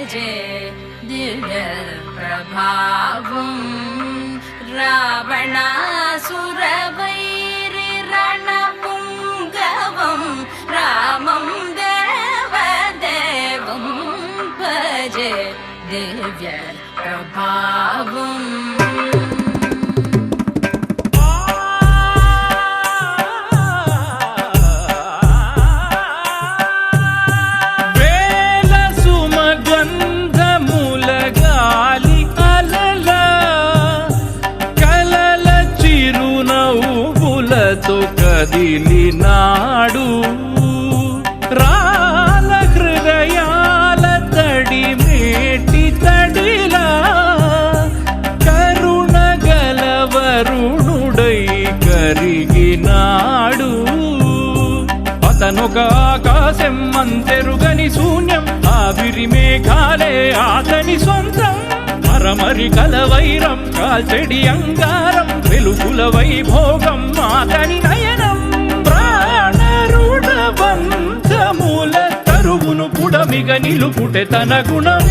భజే దివ్య ప్రభావం రావణాసురవైరి రణపుంగవం రామం దేవదేవం భజే దివ్య ప్రభావం కదిలినాడు రాల హృదయాల తడి మేటి తడిలా కరుణ గలవరుణుడై కరిగినాడు అతనొక ఆకాశం అంతెరుగని శూన్యం ఆవిరి మేఘాలే ఆతని సొంతం మరమరి కలవైరం కాల్చెడి అంగారం వెలుగుల వైభోగం ఆతని నయనం ప్రాణరుణవంతముల తరువును పుడమిగ నిలుపుటె తన గుణం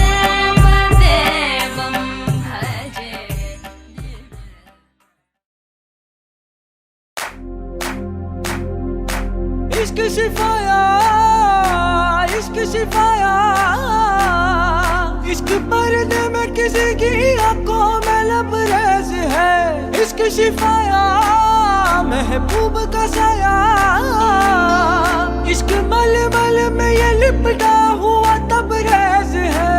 इश्क शिफाया इश्क शिफाया इश्क पर्दे में किसी की आंखों में लबरेज है इश्क शिफाया महबूब का साया इश्क मल मल में ये लिपटा हुआ तबरेज है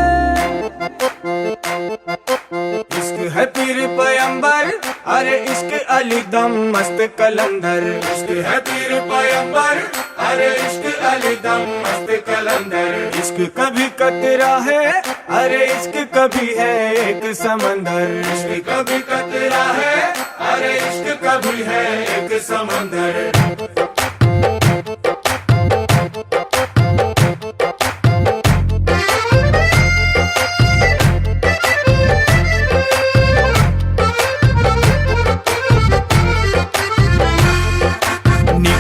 इश्क है पीर पैगंबर अरे इश्क अली दम मस्त कलंदर इश्क है पीर पैगंबर अरे इश्क अली दम मस्त कलंदर इश्क कभी कतरा है अरे इश्क कभी है एक समंदर इश्क कभी कतरा है अरे इश्क कभी है एक समंदर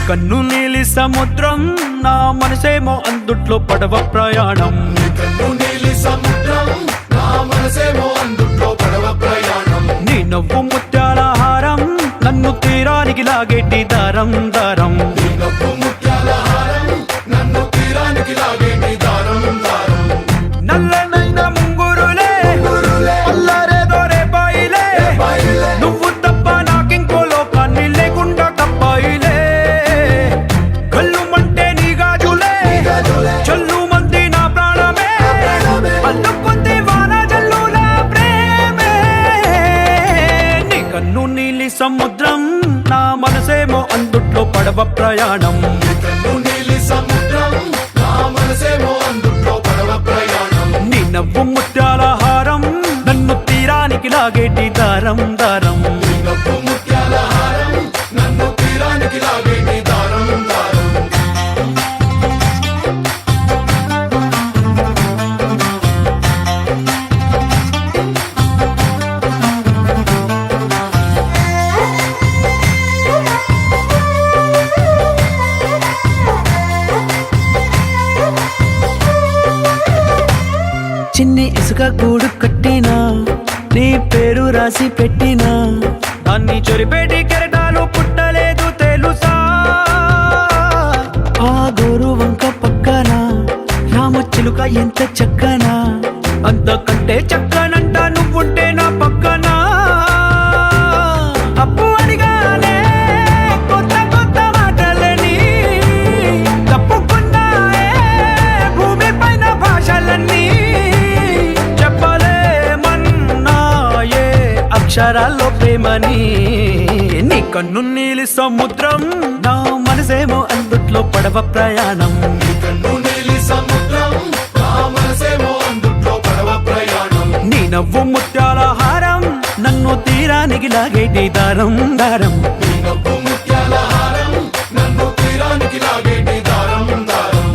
కన్ను నీలి సముద్రం నా మనసేమో అందుట్లో పడవ ప్రయాణం కన్ను నీలి సముద్రం నా మనసేమో అందుట్లో పడవ ప్రయాణం నీ నవ్వు ముత్యాల హారం నన్ను తీరానికి లాగేటి దారం దారం నీ నవ్వు ముత్యాల హారం నన్ను తీరానికి లాగేటి దారం దారం నల్లనైన ముంగురులే అల్లారేదో రేపాయిలే నువ్వు తప్ప నాకింకో లోకాన్ని లేకుండా తప్పాయిలే చల్లు మంది నా ప్రాణమే అల్లుకుంది వాన జల్లుల ప్రేమే నీ కన్ను నీలి సముద్రం నా మనసేమో అందుట్లో పడవ ప్రయాణం కన్ను నీలి సముద్రం నా మనసేమో అందుట్లో పడవ ప్రయాణం నీ నవ్వు ముత్యాల హారం నన్ను తీరానికి లాగేటి దారం దారం నీ నవ్వు ముత్యాల హారం నన్ను తీరానికి లాగేటి దారం దారం చిన్ని ఇసుక గూడు కట్టినా నీ పేరు రాసి పెట్టినా దాన్ని చొరిపేటి కెరటాలు పుట్టలేదు తెలుసా ఆ గోరు వంక పక్కన రామచిలుక ఎంత చక్కనా అంతకంటే చక్కనంట నువ్వుంటే నా పక్కన అప్పు అడిగానే కొత్త కొత్త మాటలని తప్పుకున్నాయే భూమి పైన భాషలన్నీ చెప్పలేమన్నాయే అక్షరాల్లో ప్రేమని నీ కన్ను నీలి సముద్రం నా మనసేమో అందుట్లో పడవ ప్రయాణం కన్ను నీలి సముద్రం నా మనసేమో అందుట్లో పడవ ప్రయాణం నీ నవ్వు ముత్యాల హారం నన్ను తీరానికి లాగేటి దారం దారం నీ నవ్వు ముత్యాల హారం నన్ను తీరానికి లాగేటి దారం దారం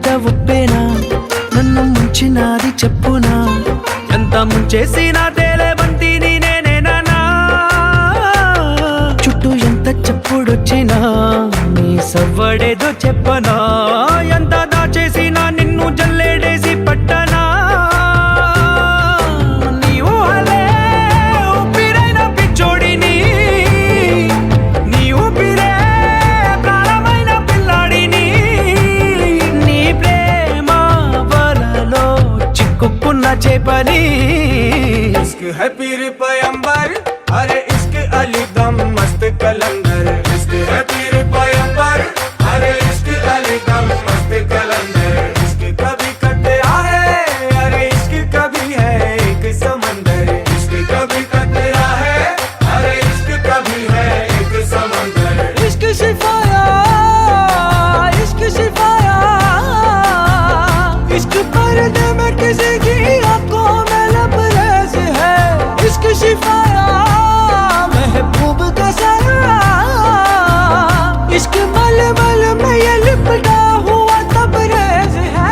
మాట ఒప్పేనా నన్ను ముంచినాది చెప్పునా ఎంత ముంచేసినా తేలేవంతిని నేనేనా చుట్టూ ఎంత చెప్పుడొచ్చినా నీ సవ్వడేదో చెప్పనా ఎంత దాచేసినా నిన్ను జల్లేడేసి పట్టనా నీ ఊహలే ఊపిరైన పిచ్చోడిని నీ ఊపిరే ప్రాణమైన పిల్లాడిని నీ ప్రేమ వలలో చిక్కుకున్న చేపని इश्क है पीर पैगंबर अरे इश्क अली दम मस्त कलंदर इश्क है पीर पैगंबर अरे इश्क अली दम मस्त कलंदर इश्क कभी कतरा है अरे इश्क कभी है एक समंदर इश्क कभी कतरा है अरे इश्क कभी है एक समंदर इश्क शिफाया इश्क पर्दे में किसी की आंखों में लबरेज है इश्क शिफाया महबूब का सरा इश्क मलमल में ये लिपटा हुआ तबरेज है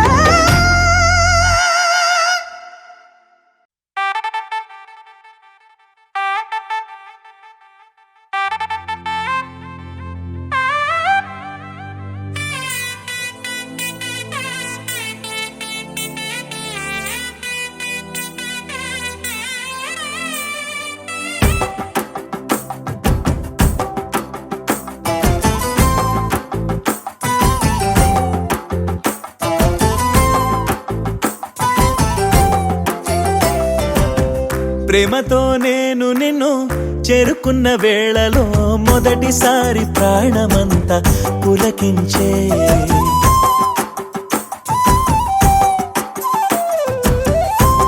ప్రేమతో నేను నిన్ను చేరుకున్న వేళలో మొదటిసారి ప్రాణమంతా పులకించే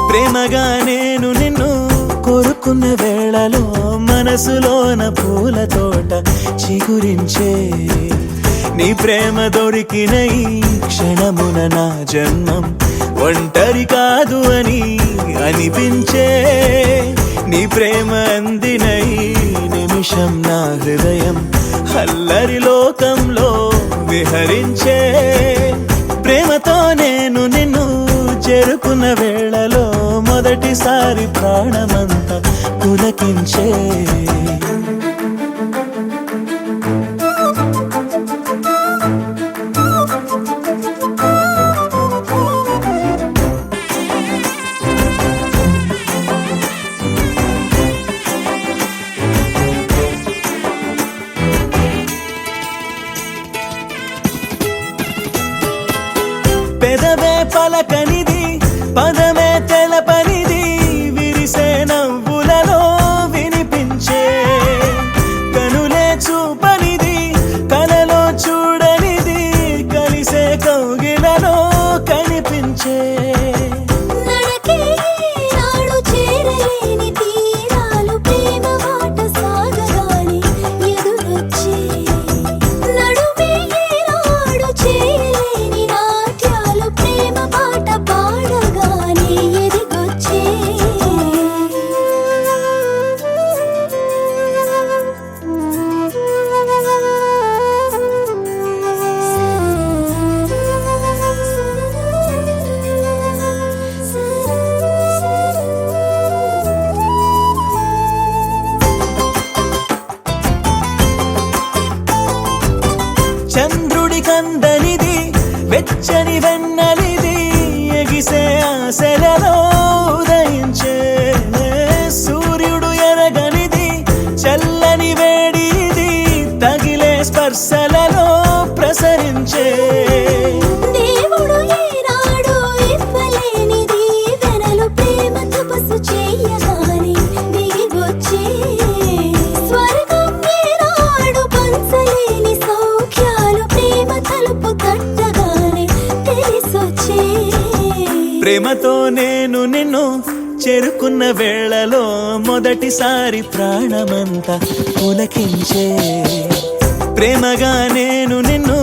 ప్రేమగా నేను నిన్ను కోరుకున్న వేళలో మనసులోన పూల తోట చిగురించే నీ ప్రేమ దొరికిన ఈ క్షణమున నా జన్మం ఒంటరి కాదు అని అనిపించే నీ ప్రేమ అందిన ఈ నిమిషం నా హృదయం అల్లరి లోకంలో విహరించే ప్రేమతో నేను నిన్ను చేరుకున్న వేళలో మొదటిసారి ప్రాణమంతా పులకించే పెదవే పలకనిది పదమే తెలపనిది విరిసే నవ్వులలో వినిపించే కనులే చూపనిది కలలో చూడనిది కలిసే కౌగిలలో కనిపించే నడకే నాడు చేరలేని తీరాలు ప్రేమ బాట సాగగానే ఎదురొచ్చే నడుమే నాడు చేయలేని నాట్యాలు ప్రేమ బాట పాడగానే ఎదిగొచ్చే చంద్రుడి కందనిది వెచ్చని వెన్నలిది ఎగిసే ఆశలలో ఉదయించే సూర్యుడు ఎరగనిది చల్లని వేడిది తగిలే స్పర్శలలో ప్రసరించే దేవుడు ఏనాడు ఇవ్వలేనిది వెనలు ప్రేమ తపస్సు చేయగానే దిగివచ్చే స్వర్గం ఏనాడు పంచలేని సౌఖ్యాలు ప్రేమ తలుపు తట్టగానే తెలిసొచ్చే ప్రేమతో నేను నిన్ను చేరుకున్న వేళలో మొదటిసారి ప్రాణమంతా పులకించే ప్రేమగా నేను నిన్ను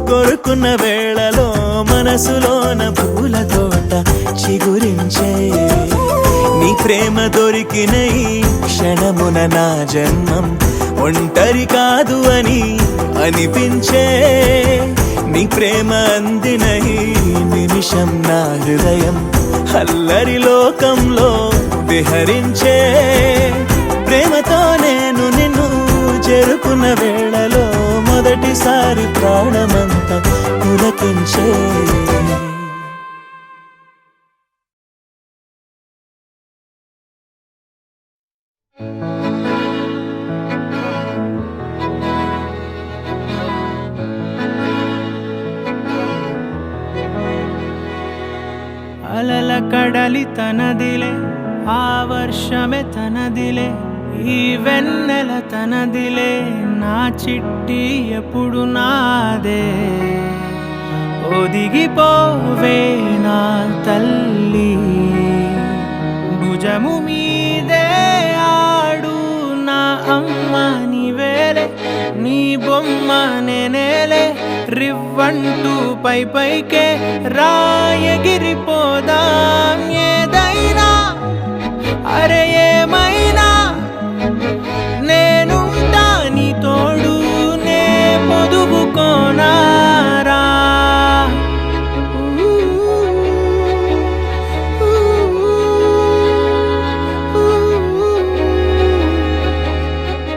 కోరుకున్న వేళలో మనసులోన పూల తోట చిగురించే నీ ప్రేమ దొరికిన ఈ క్షణమున నా జన్మం ఒంటరి కాదు అని అనిపించే నీ ప్రేమ అందిన ఈ నిమిషం నా హృదయం అల్లరి లోకంలో విహరించే ప్రేమతో నేను నిన్ను చేరుకున్న వేళలో మొదటిసారి ప్రాణమంతా పులకించే అలల కడలి తనదిలే ఆ వర్షమే తనదిలే ఈ వెన్నెల తనదిలే నా చిట్టి ఎప్పుడు నాదే ఒదిగిపోవే నా తల్లి భుజము మీదే ఆడు నా అమ్మ నీవేలే నీ బొమ్మ నేనేలే రివ్వంటూ పై పైకే రాయగిరిపోదాం ఏదైనా అరే ఏమైనా నేనుంటా నీ తోడు నే పొదుపుకోనారా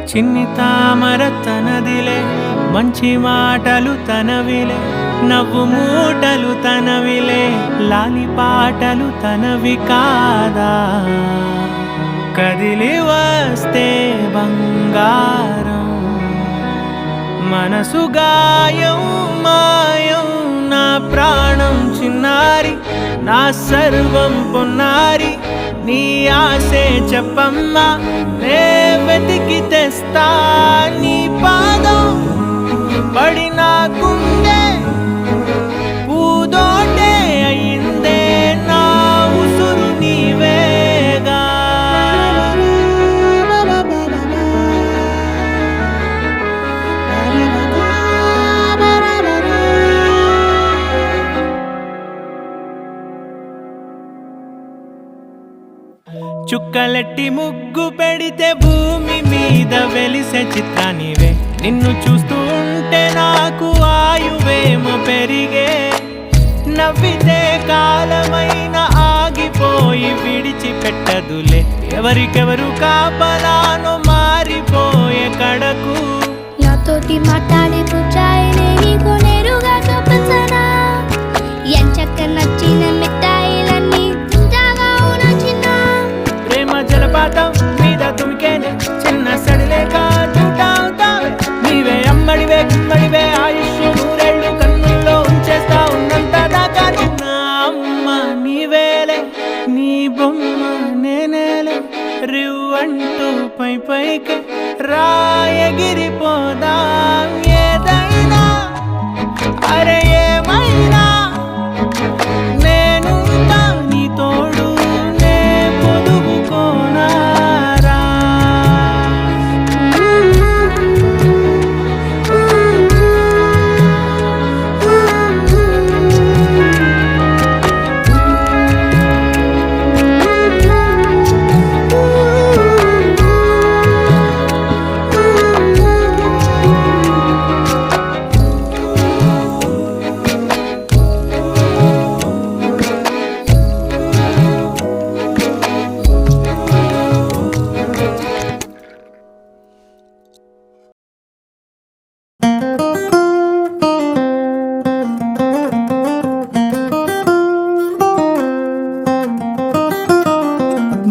చిన్ని తామర తనదిలే మంచి మాటలు తనవిలే నవ్వు మూటలు తనవిలే లాలి పాటలు తనవి కాదా కదిలి వస్తే బంగారం మనసు గాయం మాయం నా ప్రాణం చిన్నారి నా సర్వం పొన్నారి నీ ఆశే చెప్పమ్మా నే వెతికి తెస్తా నీ పాదం పడిన గుండె పూదోటే అయిందే నా ఉసురు నీవేగా చుక్కలెట్టి ముగ్గు పెడితే భూమి మీద వెలిసే చిత్రానివే నిన్ను చూస్తూ ఉంటే నాకు ఆయువేమో పెరిగే నవ్వితే కాలమైన ఆగిపోయి విడిచిపెట్టదులే ఎవరికెవరు కాపలానో మారిపోయే కడకు నాతోటి మాట్లాడే పుచ్చాయినే నీకు నేరుగా చూపించనా ఎంచక్క నచ్చిన మిఠాయిలన్నీ తింటాగా నచ్చిన ప్రేమ జలపాతం మీద తుమికేనే చిన్న సడిలేక చూటావుతావే నీవే అమ్మడివే గుమ్మడివే ఆయుష్ నూరేళ్ళు కన్నుల్లో ఉంచేస్తా ఉన్నంత దాకా నా అమ్మ నీవేలే నీ బొమ్మ నేనేలే రివ్వంటూ పై పైకి రాయగిరిపోదాం ఏదైనా అరే ఏమైనా నేను నీ తోడు నే పొదుపుకోనారా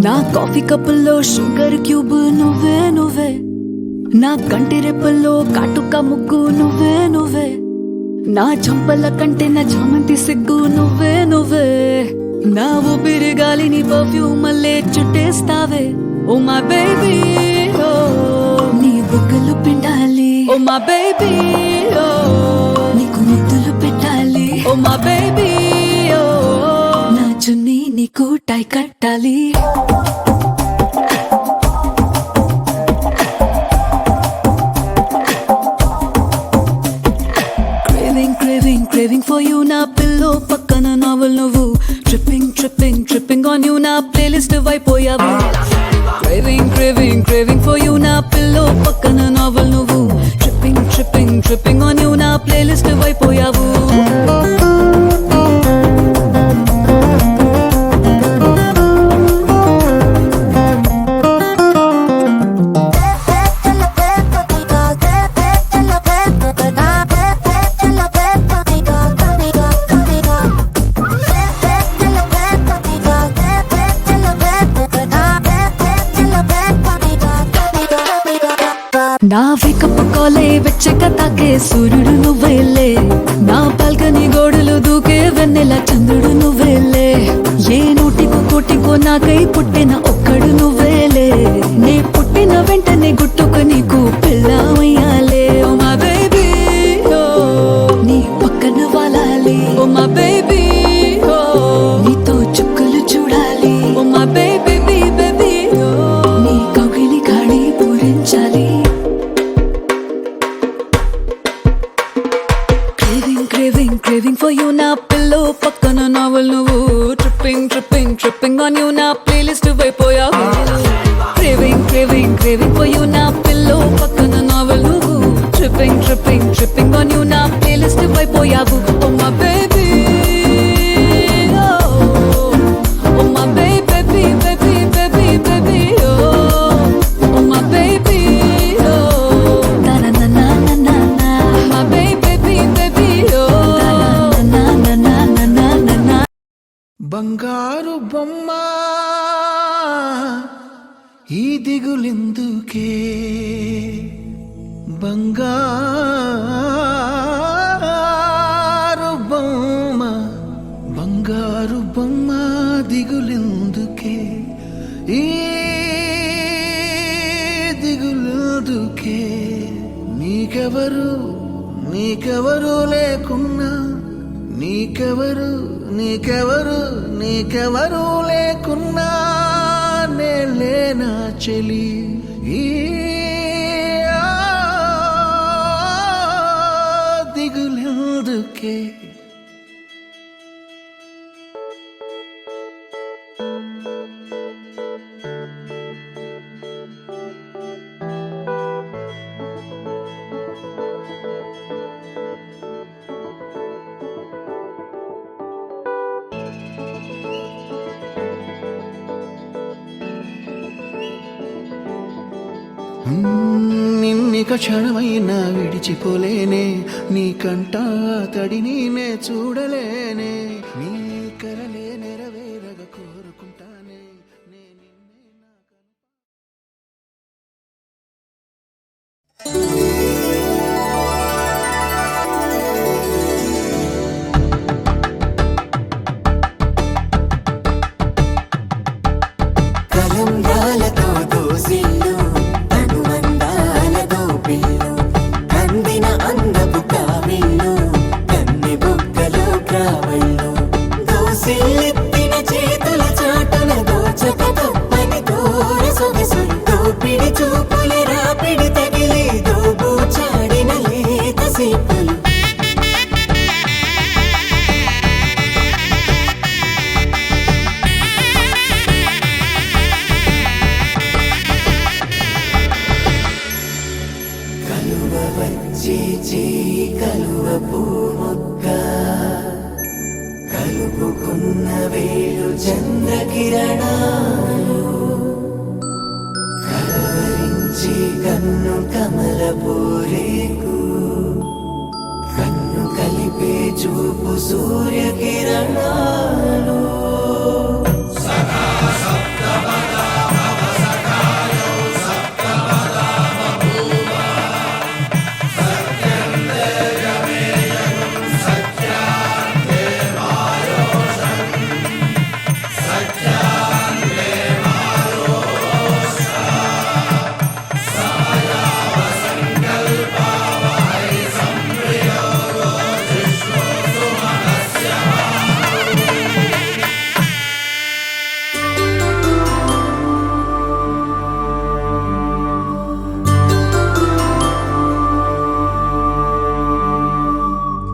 నా కాఫీ కప్పుల్లో షుగర్ క్యూబ్ నువ్వే నువ్వే నా కంటి రెప్పల్లో కాటుక ముగ్గు నువ్వే నువ్వే నా చంపల కంటే నా చామంతి సిగ్గు నువ్వే నువ్వే నా ఊపిరి గాలిని పర్ఫ్యూమ్ మళ్ళీ చుట్టేస్తావే ఓ మా బేబీ ఓ నీ బుగ్గలు పిండాలి ఓ మా బేబీ ఓ నీకు ముద్దులు పెట్టాలి ఓ మా బేబీ ఓ నా చున్నీ నీకు టై కట్టాలి Craving for you na pillow pakkana novel nuvu tripping on you na playlist vaipoyavu craving for you na pillow pakkana novel nuvu tripping on you na playlist vaipoyavu చూడాలి ఓ మా బేబీ ఓ నీతో చుక్కలు చూడాలి ఓ మా బేబీ బేబీ ఓ నీ కౌగిలి గాడి పూరించాలి craving craving craving for you నా పిల్లో పక్కన నావల్ నువ్వు tripping tripping tripping on you నా ప్లేలిస్ట్ అయిపోయావు craving craving craving for you నా పిల్లో పక్కన నావల్ నువ్వు tripping tripping tripping on you నా ప్లేలిస్ట్ అయిపోయావు ఓ మా బేబీ ఓ మా బేబీ బేబీ బేబీ బేబీ ఓ మా బేబీ నా నా నా నా నా నా మా బేబీ బేబీ నా నా నా నా నా నా బంగారు బొమ్మ ఈ దిగులెందుకే బంగారు బొమ్మ బంగారు బొమ్మ దిగులెందుకే ఈ దిగులెందుకే నీకెవరు నీకెవరు లేకున్నా నీకెవరు నీకెవరు నీకెవరు లేకున్నా నేలేనా చెలి ఈ దిగులెందుకే నిన్నిక క్షణమైనా విడిచిపోలేనే నీకంట తడిని నే చూడలేనే నీ కలలే నెరవేరగ కోరుకుంటానే నే నిన్నే కలంబ్రాలతో దోసిల్లు అనుమందాలతో పిల్లు కందిన అందపు కావిళ్ళు కన్నె బొక్కలు క్రావళ్ళు దోసిల్లెత్తిన చేతుల చాటున దోచక తప్పని దూర సొగసులు దోపిడి చూపుల రాపిడి తగిలి దోబూచాడిన లేత సీపులు కలువ పూముక్క కలుపుకున్న వేలు చంద్రకిరణాలు కలవరించి కన్ను కమల పూరేకు కన్ను కలిపే చూపు సూర్యకిరణాలు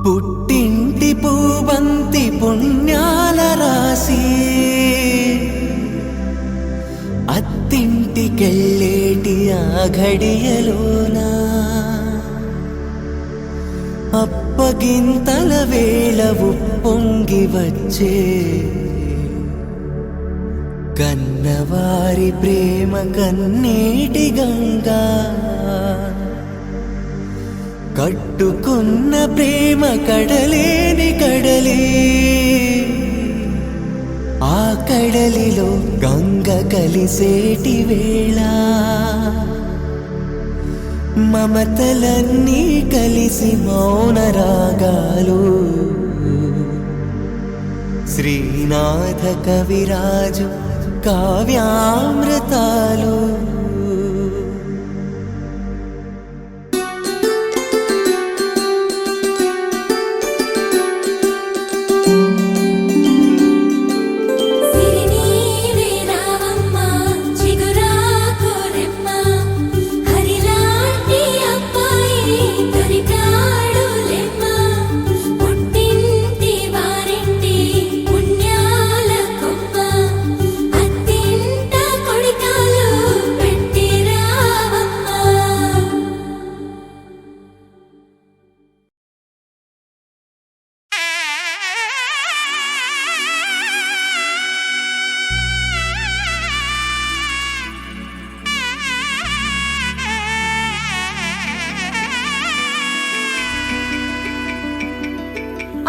పుట్టింటి పూబంతి పుణ్యాల రాసి అత్తింటికెళ్ళేటి ఆ ఘడియలోనా అప్పగింతల వేళ ఉప్పొంగి వచ్చే కన్నవారి ప్రేమ కన్నీటి గంగా కట్టుకున్న ప్రేమ కడలేని కడలి ఆ కడలిలో గంగ కలిసేటి వేళ మమతలన్నీ కలిసి మౌన రాగాలు శ్రీనాథ కవిరాజు కావ్యామృతాలు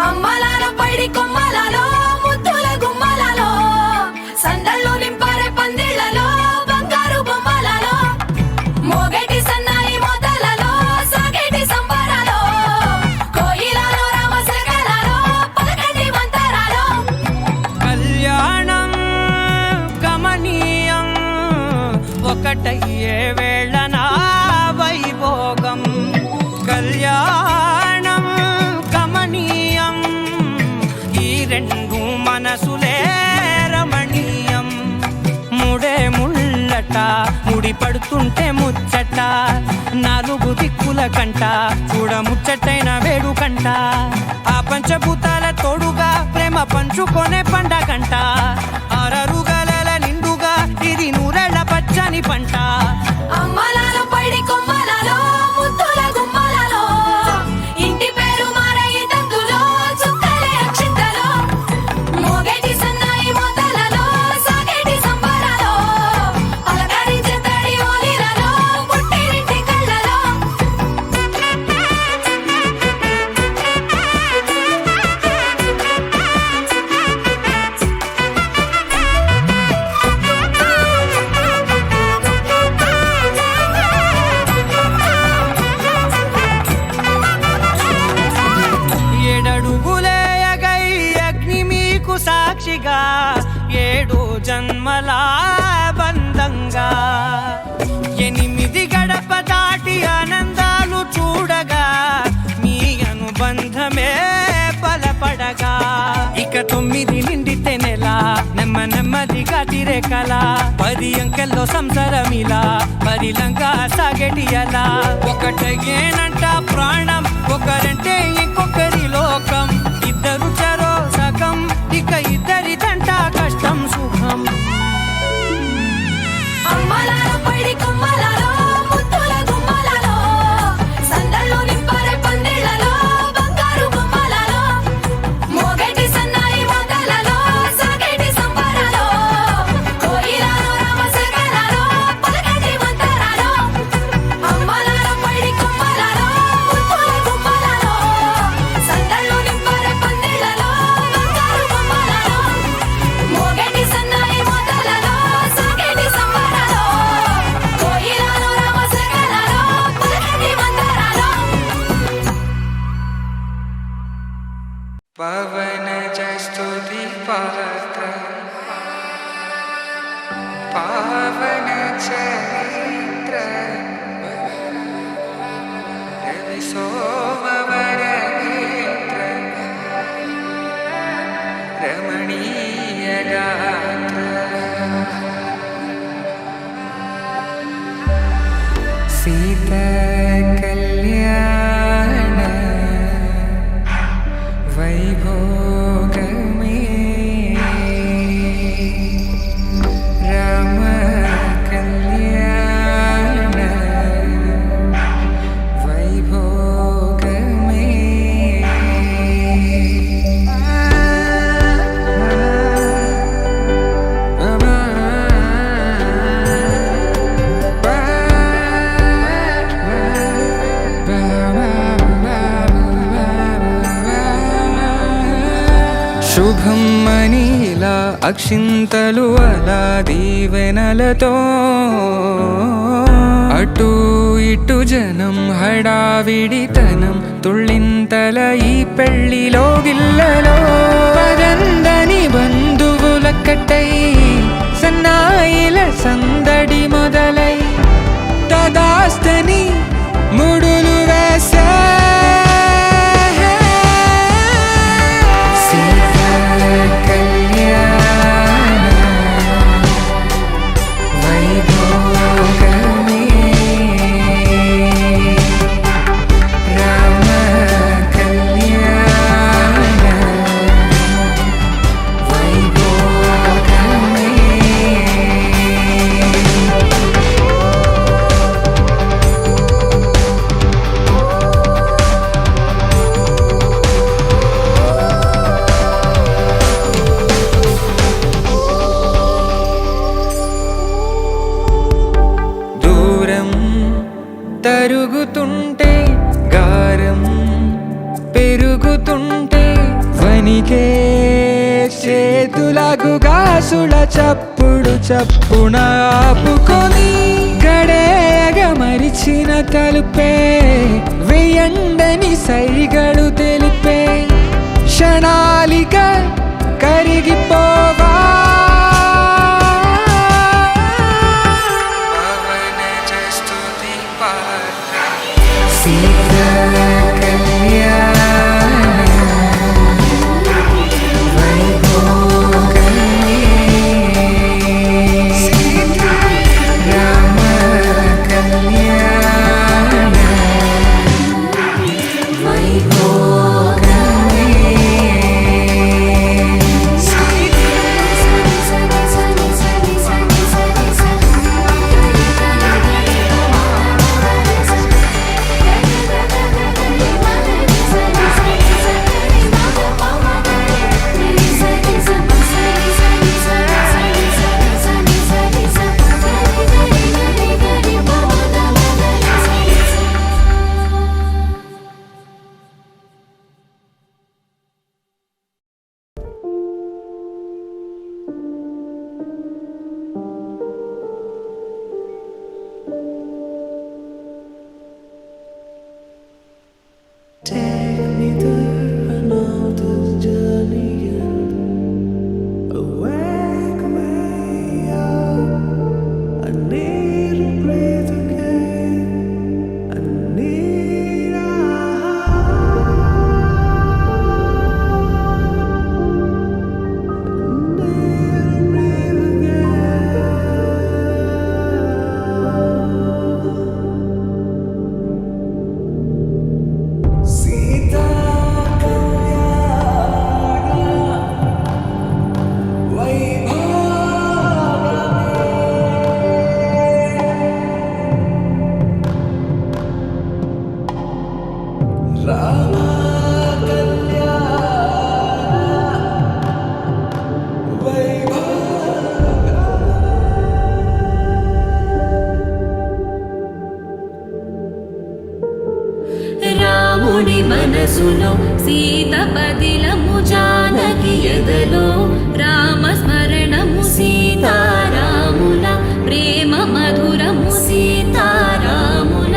అమ్మలాల పైడి కొమ్మలలో ముద్దుల గుమ్మలలో సందళ్ళు నింపారే పందిళ్లలో బంగారు బొమ్మలలో మోగేటి సన్నాయి మోతలలో సాగేటి సంబరాలో కోయిలలో రామశకలలో పలకటి మంతరాలో కళ్యాణం గమనీయం ఒకటయ్యే వేళ నా వైభోగం కళ్యాణం గమనీయం ఈ రెండు మనసులే రమణీయం ముడే ముళ్ళట ముడి పడుతుంటే ముచ్చట నాలుగు దిక్కుల కంట చూడ ముచ్చటైన వేడుకంట ఆ పంచభూతాల తోడుగా ప్రేమ పంచుకొనే పండగంట ఆరరుగల నిండుగా ఇది నూరెళ్ళ పచ్చని పంట అమ్మలాల పైడి కొమ్మలలో ముద్దుల గుమ్మలలో ఇంటి పేరు మారయి తందులో చుక్కలే అక్షింతలో మోగేటి సన్నాయి మోతలలో సాగేటి సంబరాలో పలకరించే తడి ఓలిలలో పుట్టినింటి కళ్ళలో ఏడడుగులేయగై అగ్ని మీకు సాక్షిగా 7 జన్మల బంధంగా 8 గడప దాటి ఆనందాలు చూడగా మీ అనుబంధమే బలపడగా ఇక 9 నిండితే నెల నెమ్మదిగా తిరే కల 10 అంకెల్లో సంసారమిలా పరిలంగా సాగేటి అలా ఒకటేనంట ప్రాణం ఒకరంటే ఇంకొకరి లోకం ఇద్దరు చరో సగం ఇక ఇద్దరిదంట కష్టం సుఖం అమ్మలాల పైడి కొమ్మలలో ముద్దుల గుమ్మలలో సందళ్ళు నింపారే పందిళ్లలో బంగారు బొమ్మలలో మోగేటి సన్నాయి మోతలలో సాగేటి సంబరాలో కోయిలలో రామశకలలో పలకటి మంతరాలో అమ్మలాల పైడి కొమ్మలలో ముద్దుల గుమ్మలలో సందళ్ళు నింపారే పందిళ్లలో బంగారు బొమ్మలలో మోగేటి సన్నాయి మోతలలో సాగేటి సంబరాలో కోయిలలో రామశకలలో పలకటి మంతరాలో పవన జస్తుతి పాత్ర పావన చరిత్ర రవి సోమవర నేత్ర రమణీయ గాత్ర సీత కళ్యాణ వైభోగమే రామ కళ్యాణ వైభోగమే శుభం మనీలా అక్షింతలు అలా దీవెనలతో అటు ఇటు జనం హడావిడితనం తుళ్ళింతల ఈ పెళ్లిలో గిల్లలో పదందని బంధువులక్కటై సన్నాయిల సందడి మొదలై తదాస్తని ముడులు వేసే తరుగుతుంటే గారం పెరుగుతుంటే దానికే చేతులకు గాసుల చప్పుడు చప్పున ఆపుకొని గడేగ మరిచిన తలుపే వెయ్యండని సైగడు తెలిపే క్షణాలిక కరిగిపోవా సీతా కళ్యాణ రాముడి మనసులో సీత పదిలము జానకి ఎదలో రామస్మరణము సీతారాముల ప్రేమ మధురము సీతారాముల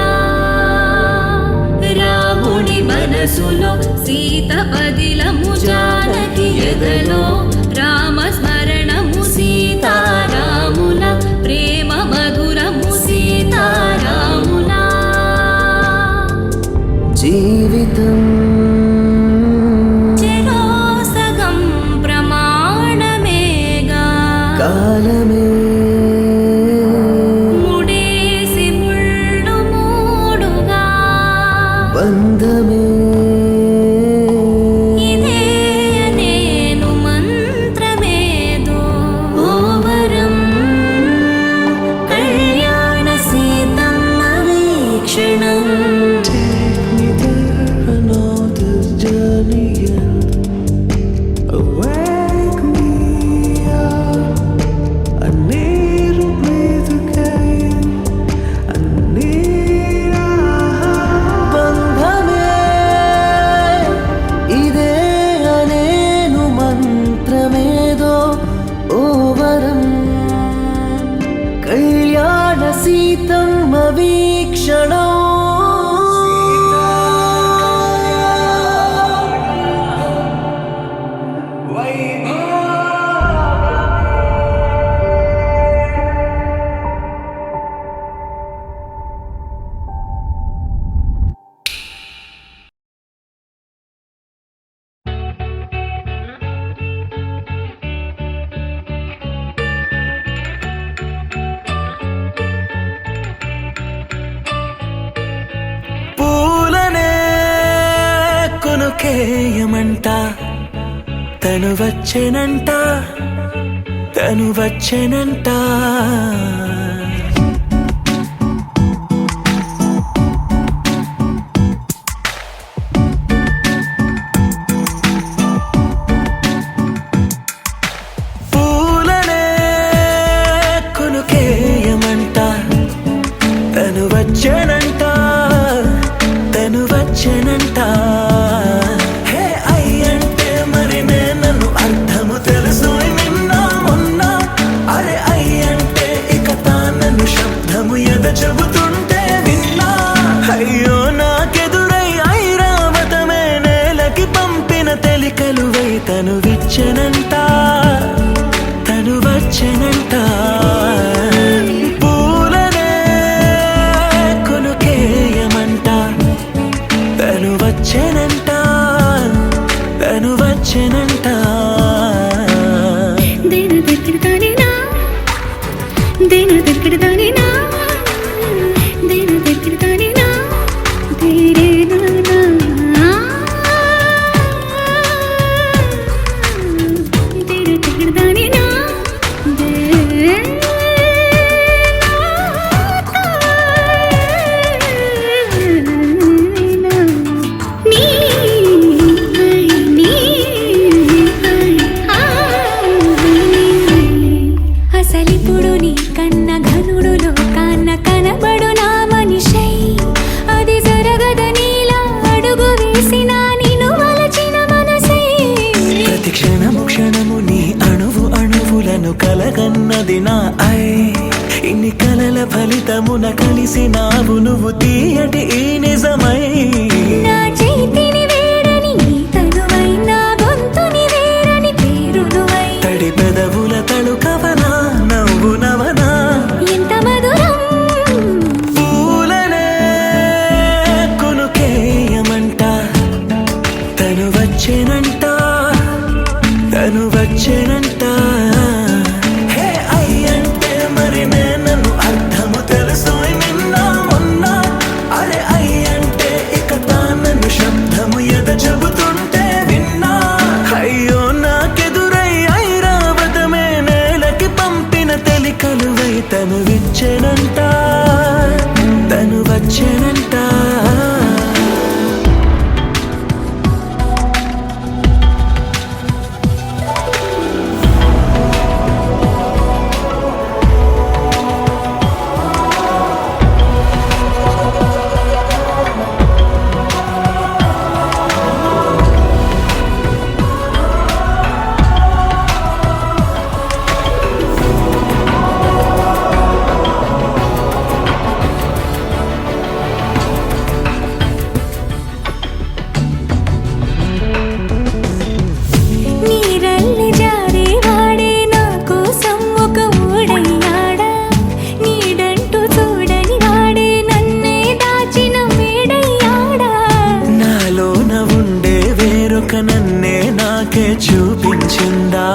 రాముడి మనసులో సీత పదిలము జానకి ఎదలో రామస్మరణము సీతారాముల ప్రేమ మధురము సీతారాముల జీవితం చెరో సగం ప్రమాణమేగా కాలమే ముడేసి ముళ్ళు మూడుగా బంధమే ఇదే నేను మంత్రమేదో ఓవరం కళ్యాణ సీతమ్మ వీక్షణం కళ్యాణ సీతమ్మ వీక్షణం కేయమంట తను వచ్చెనంట తను వచ్చెనంట పూలనే కొనుకేయమంట తను వచ్చెనంట తను వచ్చెనంట హే అయ్యంటే మరి తెలికలువై తను విచ్చనంట తను వచ్చనంట పూలనే కొనుకేయమంట తను వచ్చనంట తను వచ్చనంట దేని దగ్గరదానినా దేని దగ్గరదానినా దేని దగ్గరదానినా దేరేనా దేని దగ్గరదానినా అసలిప్పుడు నీ కన్న ఘనుడులో కాన్న కనబడు నా మనిషై అది జరగదనిలా అడుగు వేసిన నిన్ను వలచిన మనసై ప్రతి క్షణము క్షణము నీ అణువు అణువులను కలగన్నది నా ఐ ఇన్ని కలల ఫలితమున కలిసినావు నువ్వు తీయటి ఈ నిజమై నా చేతిని వేడని నీ తనువై నా గొంతుని వేరని పేరు నువ్వై తడి పెదవుల తళుకవనా నవ్వు నవనా ఎంత మధురం పూలనే కొనుకేయమంట తను వచ్చేనంట తను వచ్చేనంట హే అయ్యంటే మరి నన్ను అర్థము తెలుసు నిన్న మొన్న అరే అయ్యంటే ఇక తానను శబ్దము ఎద చెబుతుంటే విన్నా అయ్యో నాకెదురై ఐరావతమే నేలకి పంపిన తెలికలువై తను విచ్చెనంట తను వచ్చేనంట నీరల్లి జారే వాడే నా కోసం ఒక ఊడయ్యాడా నీడంటూ చూడని వాడే నన్నే దాచిన మేడయ్యాడా నాలోన ఉండే వేరొక నన్నే నాకే చూపించిందా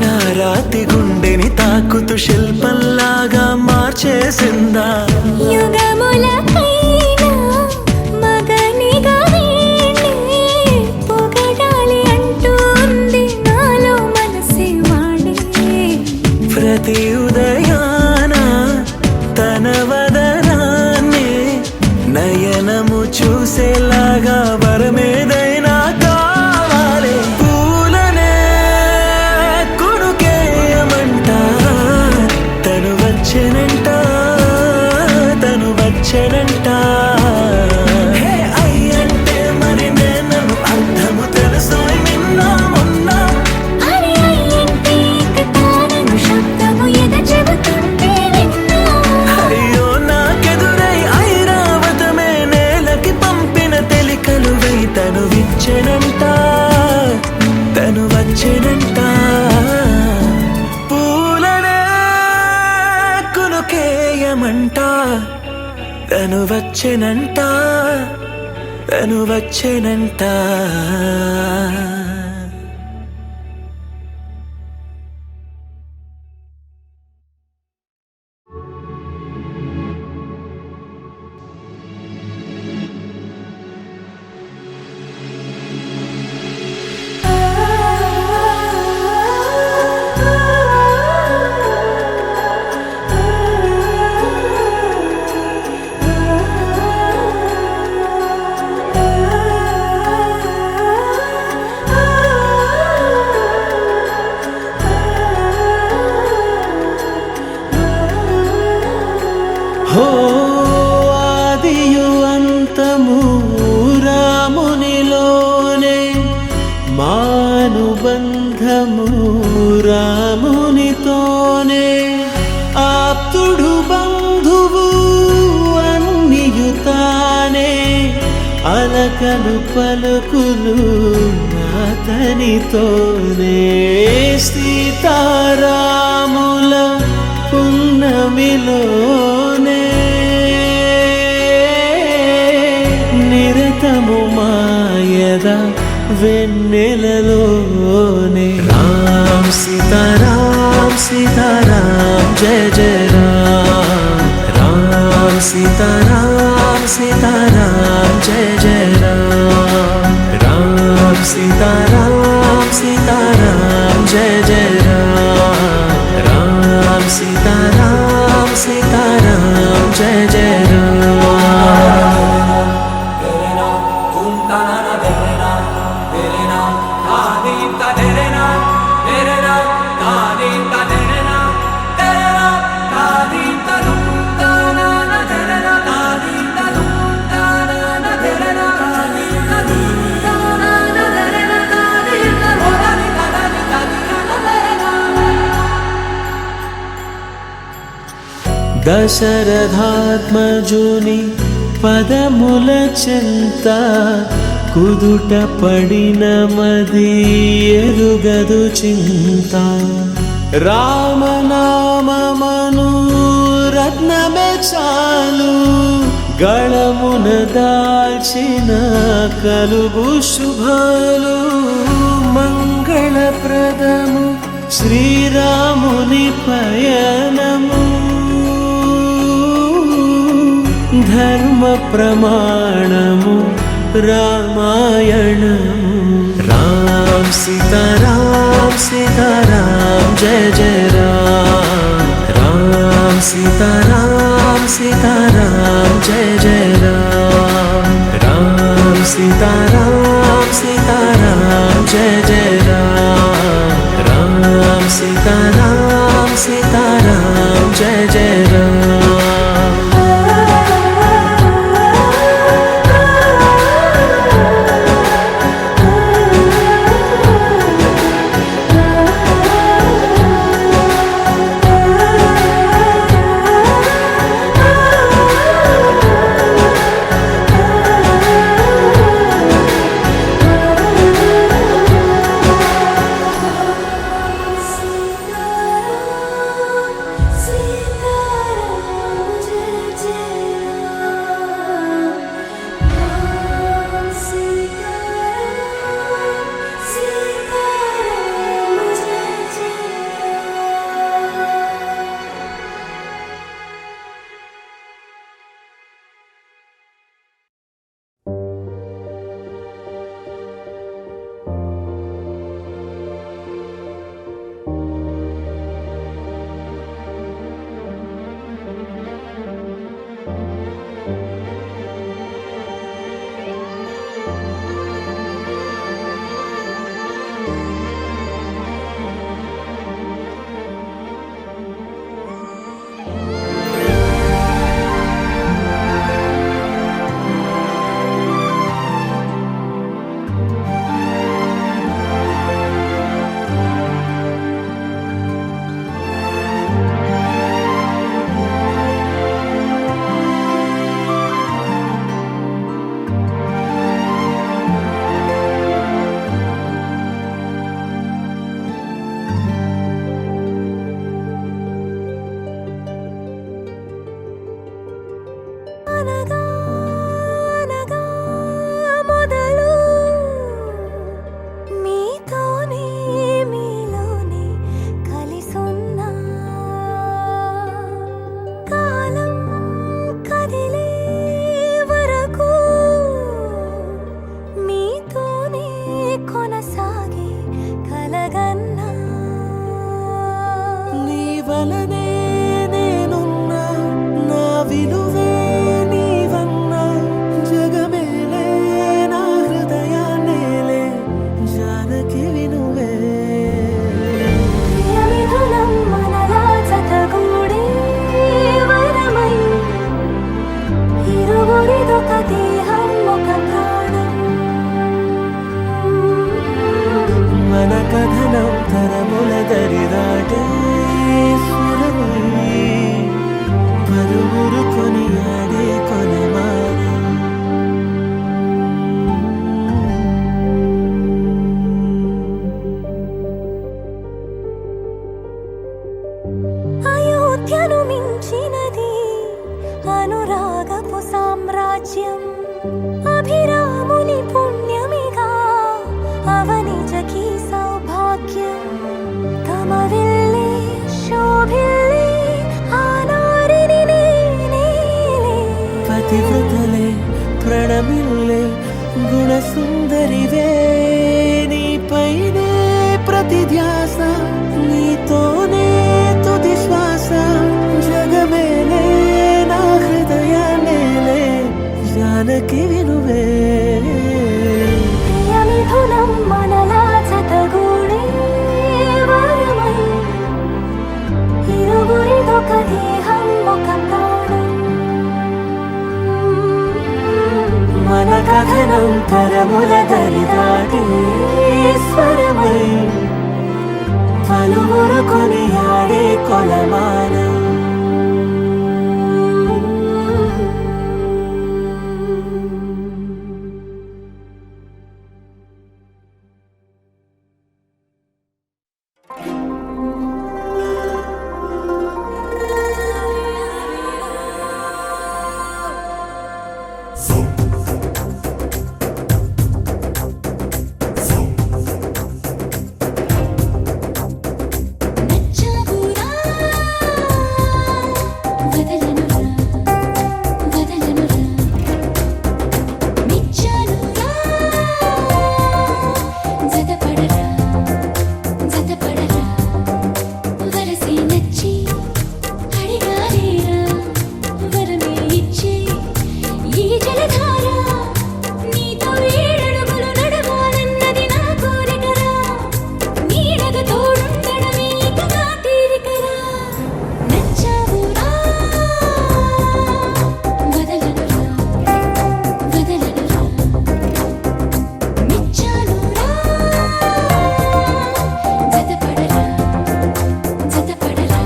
నా రాతి గుండెని తాకుతూ శిల్పంలాగా మార్చేసిందా యుగములకైనా మగనిగా వీణ్ణి పొగడాలి అంటూ ఉంది నాలో మనసే వాడే ప్రతి ఉదయాన తన వదనాన్ని నయనము చూసేలాగా వరమేదైనా కావాలి పూలనే కొనుకేయమంట తను వచ్చనంట తను వచ్చనంట హే అయ్యంటే మరి నన్ను అర్థము తెలుసు నిన్న మొన్న అరే అయ్యంటే ఇక తానను శబ్దము ఎద చెబుతుంటే విన్నా అయ్యో నాకెదురై ఐరావతమే నేలకి పంపిన తెలికలువై తను విచ్చెనంట తను వచ్చెనంట పూలనే కొనుకేయమంట తను వచ్చెనంట తను వచ్చెనంట హో ఆదియు అంతము రామునిలోనే మానుబంధము రామునితోనే ఆప్తుడు బంధువు అన్నియుతానే అలకలు పలుకులు నా పున్నమితోనే సీతారాముల పున్నమిలోనే నిరతము మాయద వెన్నెలలోనే రామ్ సీతారాం సీతారాం జయ జయ రామ్ రామ్ సీతారాం సీతారాం జయ జయ రామ్ రామ్ సీతారాం సీతారాం జయ జయ రామ్ రామ్ సీతారాం సీతారాం జయ జయ రామ్ దశరథాత్మజుని పదముల చింత కుదుట పడిన మది ఎరుగదు చింత రామనామమను రత్నమే చాలు గళమున దాల్చిన కలుగు శుభాలు మంగళప్రదము శ్రీరాముని పయనము ధర్మ ప్రమాణము రామాయణము రామ్ సీతారాం సీతారాం జయ జయ రామ్ రామ్ సీతారాం సీతారాం జయ జయ రామ్ రామ్ సీతారాం సీతారాం జయ జయ రామ్ రామ్ సీతారాం సీతారాం జయ జయ రామ్ కథనం తరముల దరిదాటే స్వరమే ಅವನಿಜಕಿ ಸೌಭಾಗ್ಯ ತಮವಿಲ್ಲಿ ಶೋಭಿಲ್ಲಿ ಆನಾರಿನಿ ನೀನೇ పతివ్రతలే ప్రణమిల్లే గుణసుందరివే నీపైనే ప్రతి ధ్యాస నీతోనే తుది శ్వాస జగమేలే నా హృదయమేలే జానకి వినువే ప్రియమిథునం మనలా జతగూడే వరమై ఇరువురిదొక దేహం ఒక ప్రాణం మన కథనం తరముల దరిదాటి స్వరమై పలువురు కొనియాడే కొలమానం నచ్చవురా వదలనురా వదలనురా నిచ్చనురా జతపడరా జతపడరా వరసే నచ్చి అడిగానేరా వరమే ఇచ్చి ఈ జలధార నీతో ఏడడుగులు నడవాలన్నది నా కోరికరా నీడగా తోడుండడమే ఇక నా తీరికరా నచ్చావురా వదలనురా వదలనురా నిచ్చానురా జతపడరా జతపడరా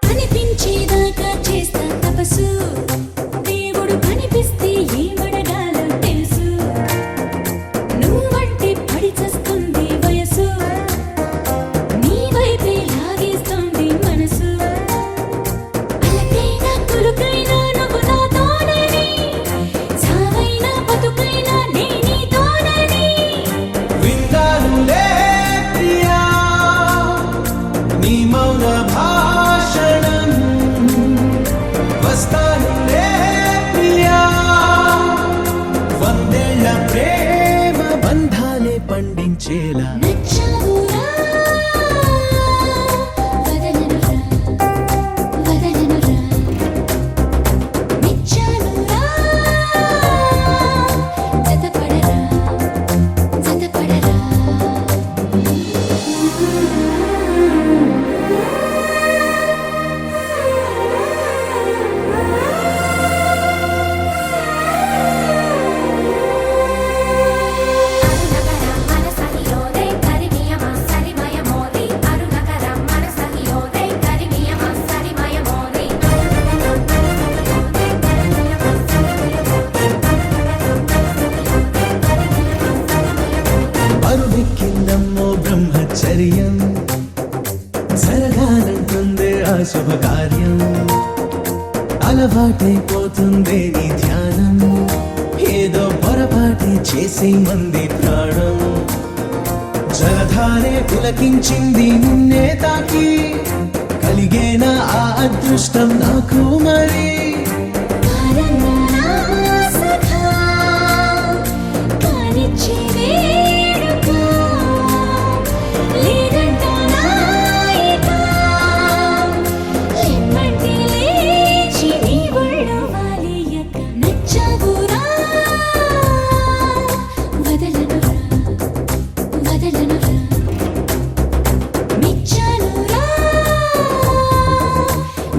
అనిపించేదాకా చేస్తా తపస్సు దేవుడు కనిపిస్తే ఏమడగాలో తెలుసు నువ్వంటే పడి చస్తుంది వయసు నీ వైపే లాగేస్తుంది మనసు అలకైనా కులుకైనా నువ్వు నాతోనని సావైనా బతుకైనా నే నీతోనని విందానులే ప్రియా నీ మౌన భాషణం వస్తానులే ప్రియా వందేళ్ల ప్రేమ బంధాలే పండించేలా నచ్చావురా వదలనురా వదలనురా నిచ్చానురా జతపడరా జతపడరా అరుదిక్కిందమ్మో బ్రహ్మచర్యం జరగాలంటుందే ఆ శుభకార్యం అలవాటైపోతుందే నీ ధ్యానం ఏదో పొరపాటి చేసే మంది ప్రాణం జలధారే పులకించింది నిన్నే తాకి కలిగేనా ఆ అదృష్టం నాకు మరి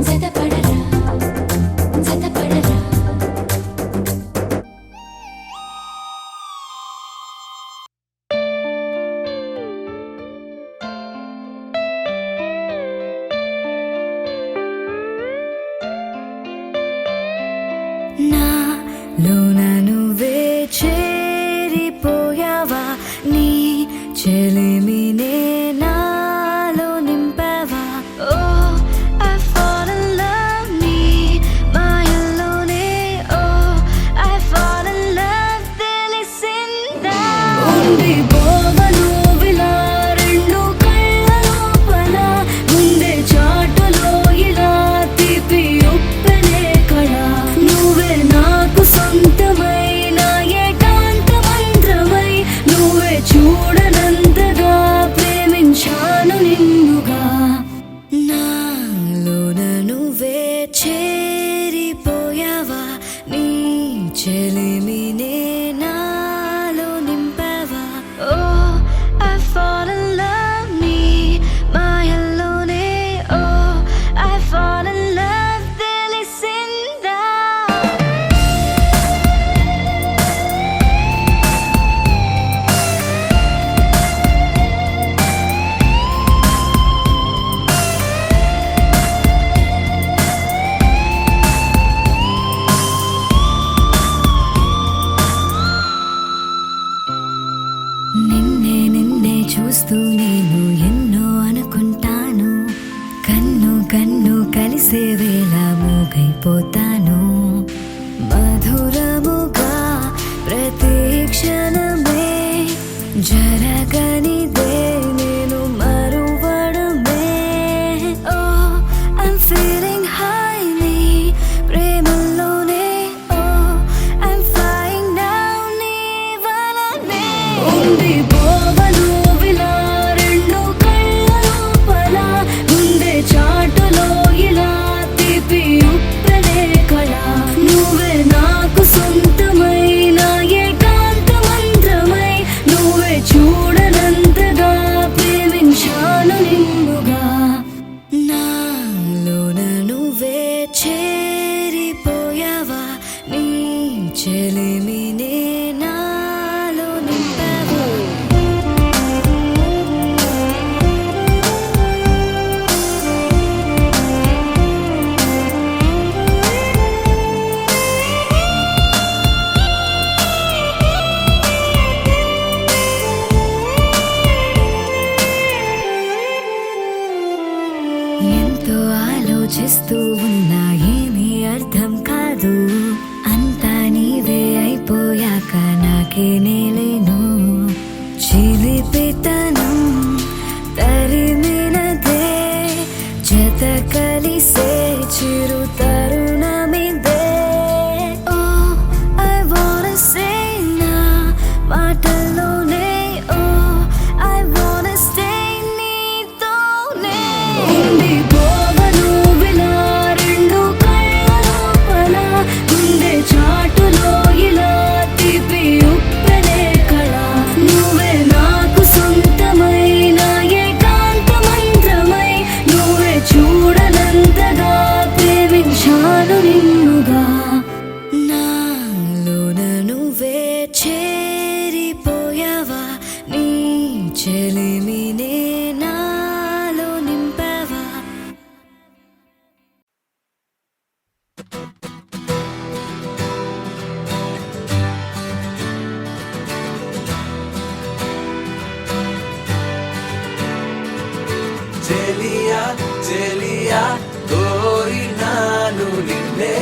జతపడరా జతపడరా చెలిమినే నాలో నింపవా Oh, I fall in love నీ మాయల్లోనే Oh, I fall in love తెలిసిందా ఉంది పోవను విలా రెండు కళ్ళ లోపల ముందే చాటులో ఇలా తీపి ఉప్పెనే కళ నువ్వే నాకు సొంతమైన ఏకాంత మంత్రమై నువ్వే చూడనంతగా ప్రేమించాను నిన్నుగా నాలోన నువ్వే చేరిపోయావా నీ చెలిమినే నాలో నింపవా Oh, I fall in love నీ మాయల్లోనే Oh, I fall in love తెలిసిందా నిన్నే చూస్తూ నేను ఎన్నో అనుకుంటాను కన్ను కలిసే వేళ మూగైపోతాను మధురముగా ప్రతి క్షణమే జరగనిదే నేను మరువడమే Oh, I'm feeling high నీ ప్రేమలోనే Oh, I'm flying down నీ వలనే ఉంది పోవను విలా రెండు కళ్ళ లోపల ముందే చాటులో ఇలా తీపి ఉప్పెనే కళ నువ్వే నాకు సొంతమైన ఏకాంత మంత్రమై నువ్వే చూడనంతగా ప్రేమించాను నిన్నుగా నాలోన నువ్వే చేరిపోయావా నీ చెలిమినే నాలో నింపవా ఎంతో ఆలోచిస్తూ ఉన్నా ఏమీ అర్థం కాదు అంతా నీవే అయిపోయాక నాకే నేలేను చిలిపితనం తరిమినదే జత కలిసే చిరు తరుణమిదే Oh, I wanna say నా మాటల్లోనే Oh, I wanna stay నీతోనే ఉంది పోవను విలా రెండు కళ్ళ లోపల ముందే చాటులో ఇలా తీపి ఉప్పెనే కళ నువ్వే నాకు సొంతమైన ఏకాంత మంత్రమై నువ్వే చూడనంతగా ప్రేమించాను నిన్నుగా నాలోన నువ్వే చేరిపోయావా నీ చెలిమినే నాలో నింపవా చెలియా చెలియా కోరినాను నిన్నే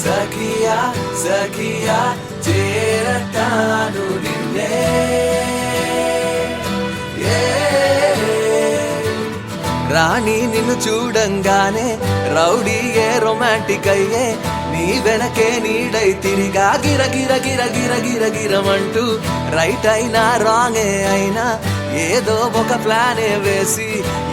సఖియా సఖియా చేరతాను నిన్నే రాణి నిన్ను చూడంగానే రౌడీయే రొమాంటిక్ అయ్యే నీ వెనకే నీడై తిరిగా గిర గిర గిర గిర గిర గిరమంటూ రైట్ అయినా రాంగే అయినా ఏదో ఒక ప్లానే వేసి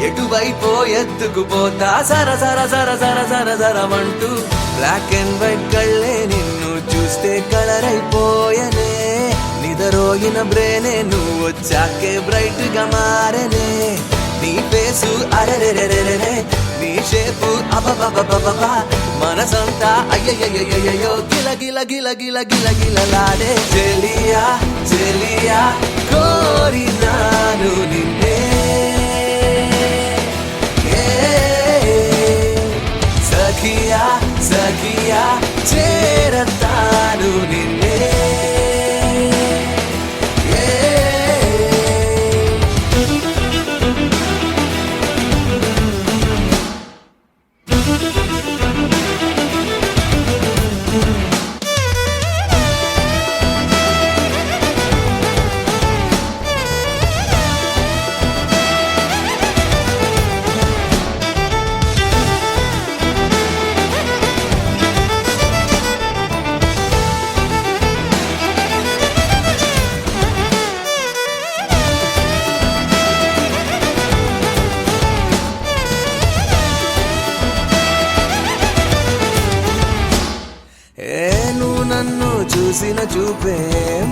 ఎటువైపో ఎత్తుకుపోతా సర సర సర సర సర సరమంటూ బ్లాక్ అండ్ వైట్ కళ్ళే నిన్ను చూస్తే కలర్ అయిపోయనే నిదరోగిన బ్రేనే నువ్వు వచ్చాకే బ్రైట్ గా మారనే నీ ఫేసు అరెరెరెరెరే నీ షేపు అబబబబబ మనసంతా అయ్యయ్యయ్యయ్యో గిల గిల గిల గిల గిల గిలలాడే చెలియా చెలియా కోరినాను నిన్నే సఖియా సఖియా చేరతాను నిన్నే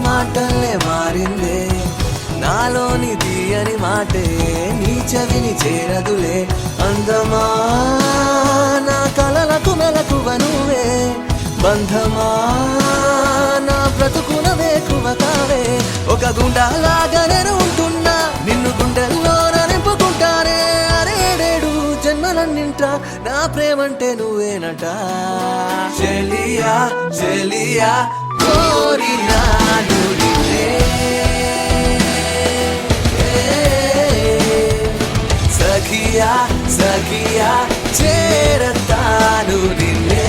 మాటలే మారిందే నాలోని తీయని మాటే నీ చెవిని చేరదులే అందమా నా కలలకు మెలకువ నువ్వే బంధమా నా బ్రతుకున వేకువ కావే ఒక గుండాలాగా నేను ఉంటున్నా నిన్ను గుండెల్లో నింపుకుంటానే అరేడేడు జన్మలన్నింట నా ప్రేమంటే నువ్వేనట చెలియా చెలియా కోరినాను నిన్నే సఖియా సఖియా చేరతాను నిన్నే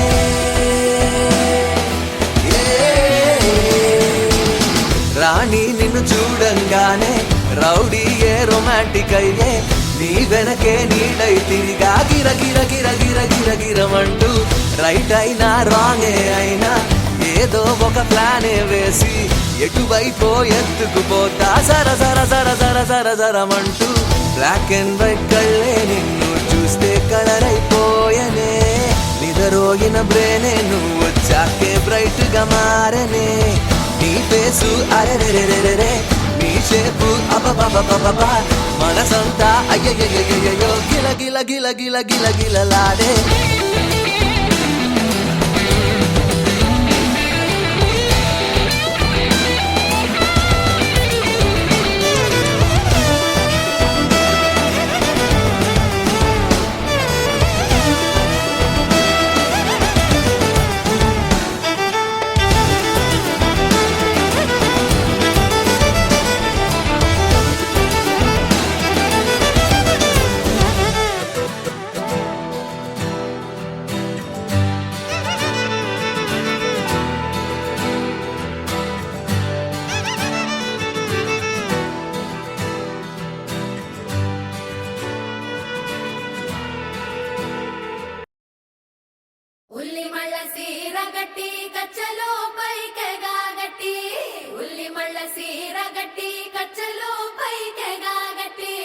రాణి నిన్ను చూడంగానే రౌడీయే రొమాంటిక్ అయ్యే నీ వెనకే నీడై తిరిగా గిర గిర గిర గిర గిర గిరమంటూ రైట్ అయినా రాంగే అయినా ఏదో ఒక ప్లానే వేసి ఎటువైపో ఎత్తుకుపోతా సర సర సర సర సర సరమంటూ బ్లాక్ అండ్ వైట్ కళ్ళే నిన్ను చూస్తే కలర్ అయిపోయనే నిదరోగిన బ్రేనే నువ్వు వచ్చాకే బ్రైట్ గా మారనే నీ ఫేసు అరెరెరెరెరే నీ షేపు అబబబబబా మనసంతా అయ్యయ్యయ్యయ్యో గిల గిల గిల గిల గిల గిలలాడే ఉల్లి మళ్ళ సీర గట్టి కచ్చలో పైకెగా గట్టి ఉల్లి మళ్ళ సీర గట్టి కచ్చలో పైకెగా గట్టి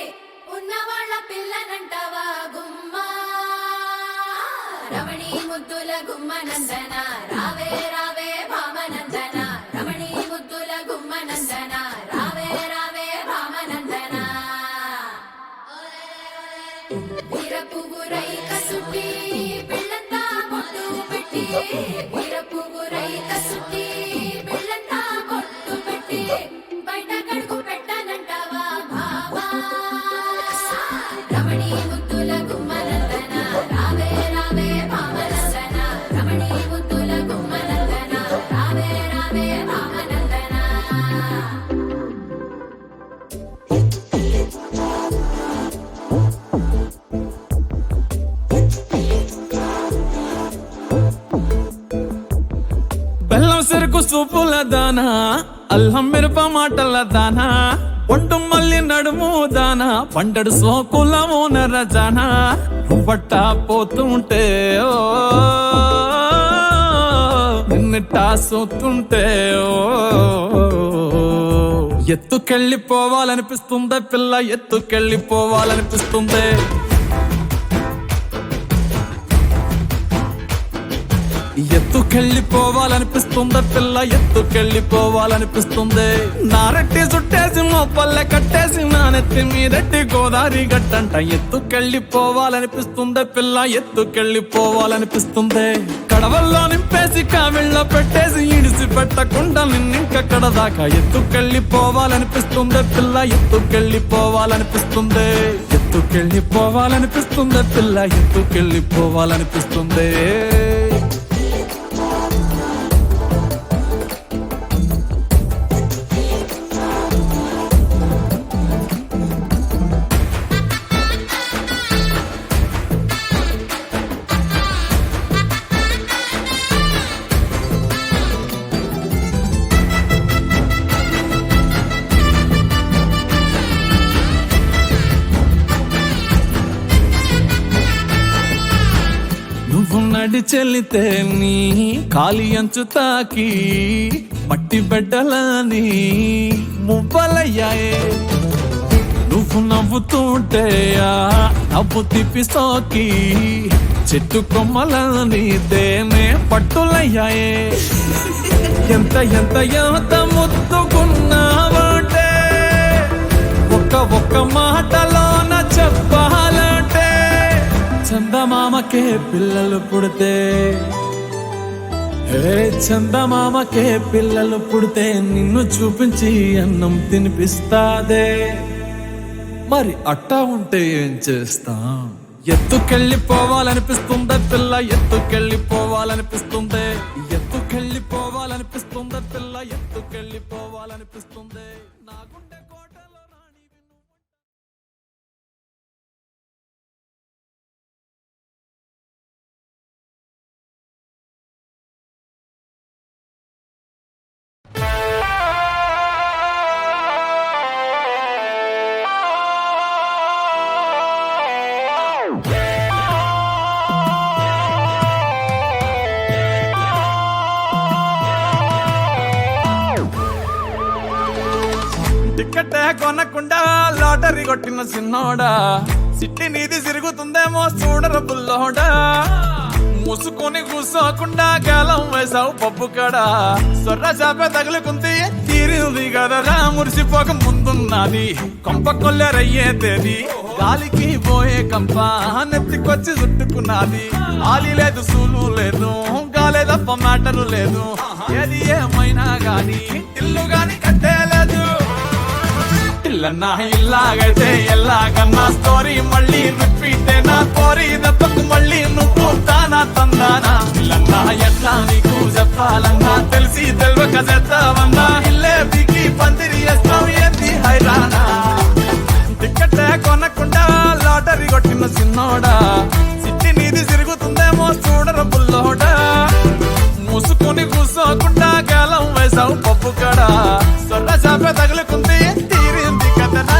ఉన్నవాళ్ళ పిల్లనంటవా గుమ్మా రమణి ముద్దుల గుమ్మనందన రావే రావే భామనందన రమణి ముద్దుల గుమ్మనందన రావే రావే భామనందన వీరపుగురై కసుటి పిల్లంతా పొట్టు పెట్టి వీరపుగురై కసుటి పిల్లంతా పొట్టు పెట్టి బయట కడుగు పెట్టనంటావా భావా రమణి ముద్దుల గుమ్మనందన రావే రావే భామనందన రమణి ముద్దుల గుమ్మనందన రావే రావే భామనందన బెల్లం చెరుకు సూపుల దానా అల్లం మిరప మాటల దానా ఒంటు మల్లి నడుము దానా పంటడు సోకులము నరజానా నువ్వట్ట పోతుంటే ఓ నిన్నట్టా సోతుంటే ఓ ఎత్తుకెళ్ళిపోవాలనిపిస్తుందే పిల్ల ఎత్తుకెళ్ళిపోవాలనిపిస్తుందే ఎత్తుకెళ్ళిపోవాలనిపిస్తుందే పిల్ల ఎత్తుకెళ్ళిపోవాలనిపిస్తుంది నారెట్టి చుట్టేసి మొప్పల్లె కట్టేసి నా నెత్తి మీదట్టి గోదావరి గట్టంట ఎత్తుకెళ్ళిపోవాలనిపిస్తుందే పిల్ల ఎత్తుకెళ్ళిపోవాలనిపిస్తుంది కడవల్లో నింపేసి కావిళ్ళ పెట్టేసి ఇడిసి పెట్టకుండా నిన్నింకక్కడ దాకా ఎత్తుకెళ్ళిపోవాలనిపిస్తుందే పిల్ల ఎత్తుకెళ్ళిపోవాలనిపిస్తుంది ఎత్తుకెళ్ళిపోవాలనిపిస్తుందే పిల్ల ఎత్తుకెళ్ళిపోవాలనిపిస్తుంది నువ్వు నడి చెల్లితే నీ కాలి అంచు తాకి మట్టి బిడ్డలని మువ్వలయ్యాయే నువ్వు నవ్వుతుంటే ఆ నవ్వు తిప్పి సోకి చెట్టు కొమ్మలని తేనే పట్టులయ్యాయే ఎంత ఎంత ఎంత ముద్దుకున్నావంటే ఒక్క మాటలోన చెప్పాలంటే చందమామకే పిల్లలు పుడితే చందమామకే పిల్లలు పుడితే నిన్ను చూపించి అన్నం తినిపిస్తాదే మరి అట్టా ఉంటే ఏం చేస్తా ఎత్తుకెళ్ళిపోవాలనిపిస్తుందే పిల్ల ఎత్తుకెళ్ళిపోవాలనిపిస్తుందే ఎత్తుకెళ్ళిపోవాలనిపిస్తుందే పిల్ల ఎత్తుకెళ్ళిపోవాలనిపిస్తుందే నా గుండె కోటలో రాణి టికెట్ కొనకుండా లాటరీ కొట్టిన సిన్నోడా సిట్టి నీది తిరుగుతుందేమో చూడర బుల్లోడా మూసుకొని కూసోకుండా గాలం వేసావు పప్పు కడా సొర్ర చాప తగులుకుంది తీరింది కదరా మురిసిపోక ముందున్నది కొంప కొల్లెరయ్యే తేది గాలికి పోయే కంప నెత్తికొచ్చి చుట్టుకున్నది ఆలి లేదు సూలు లేదు గాలే తప్ప మ్యాటరు లేదు ఏది ఏమైనా గాని ఇల్లు గాని కట్టేలేదు ఇల్లన్నా ఇల్లాగైతే ఎల్లాగన్నా స్టోరీ మళ్ళీ రిపీట్ నా కోరి దెబ్బకు మళ్ళీ నువ్వు తానా తందానా ఇల్లన్నా ఎట్లా నీకు చెప్పాలన్నా తెలిసి తెలియక చేస్తావన్నా ఇల్లే బిగి పందిరి వేస్తావు ఏంది హైరానా టికెట్ కొనకుండా లాటరీ కొట్టిన సిన్నోడా సిట్టి నీది తిరుగుతుందేమో చూడర బుల్లోడా మూసుకొని కూసోకుండా గాలం వేసావు పప్పు కడా సొర్ర చాప తగులుకుంది తీరింది కదనా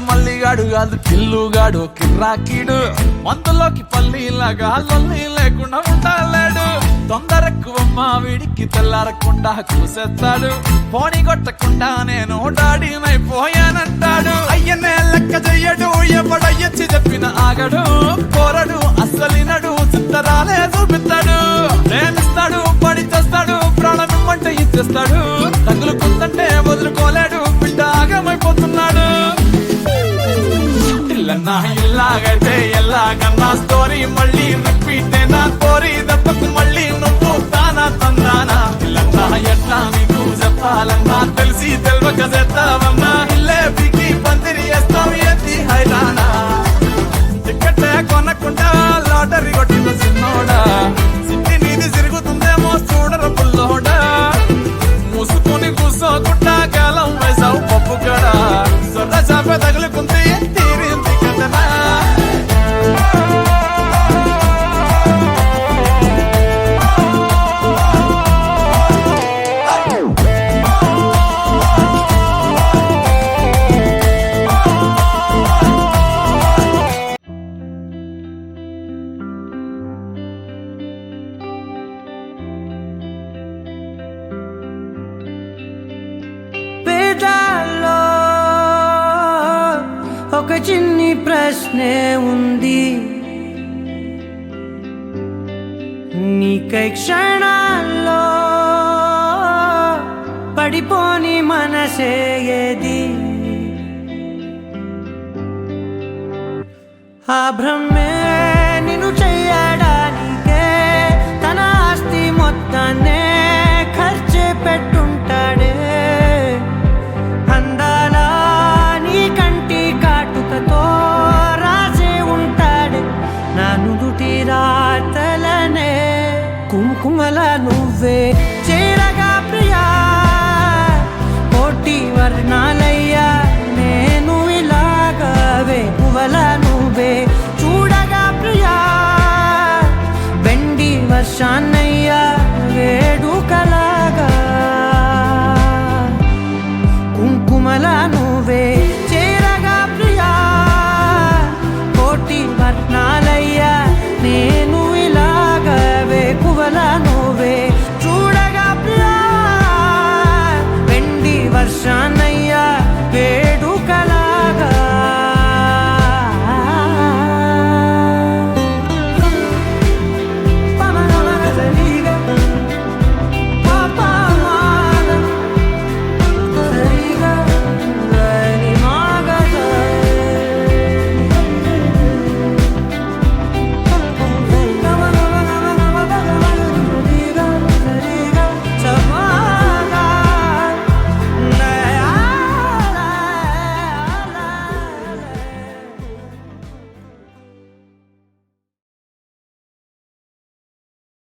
మల్లిగాడు కాదు కిల్లుగాడు కిర్రాకీడు మందులోకి పల్లీలాగా లొల్లి లేకుండా ఉండలేడు తొందరెక్కువమ్మ వీడికి తెల్లారకుండా కూసేస్తాడు పోనీ కొట్టకుండా నేను డాడీనైపోయానంటాడు అయ్యనే లెక్క చెయ్యడు ఎవడయ్యచ్చి చెప్పిన ఆగడు కోరడు అస్సలినడు చిత్తరాలే చూపిస్తాడు ప్రేమిస్తాడు పడి చేస్తాడు ప్రాణం ఇమ్మంటే ఇచ్చేస్తాడు తగులుకుందంటే వదులుకోలేడు బిడ్డ ఆగమైపోతున్నాడు ఇల్లన్నా ఇల్లాగైతే ఎల్లాగన్నా స్టోరీ మళ్ళీ రిపీట్ నా కోరి దెబ్బకు మళ్ళీ నువ్వు తానా తందానా ఇల్లన్నా ఎట్లా నీకు చెప్పాలన్నా తెలిసి తెలియక చేస్తావన్నా ఇల్లే బిగి పందిరి వేస్తావు ఏంది హైరానా టికెట్ కొనకుండా లాటరీ కొట్టిన సిన్నోడా సిట్టి నీది తిరుగుతుందేమో చూడర బుల్లోడా మూసుకొని కూసోకుండా గాలం వేసావు పప్పు కడా సొర్ర చాప తగులుకుంది తీరింది కదనా ఒక చిన్ని ప్రశ్నే ఉంది నీకై క్షణాల్లో పడిపోని మనసే ఏది ఆ భ్రమే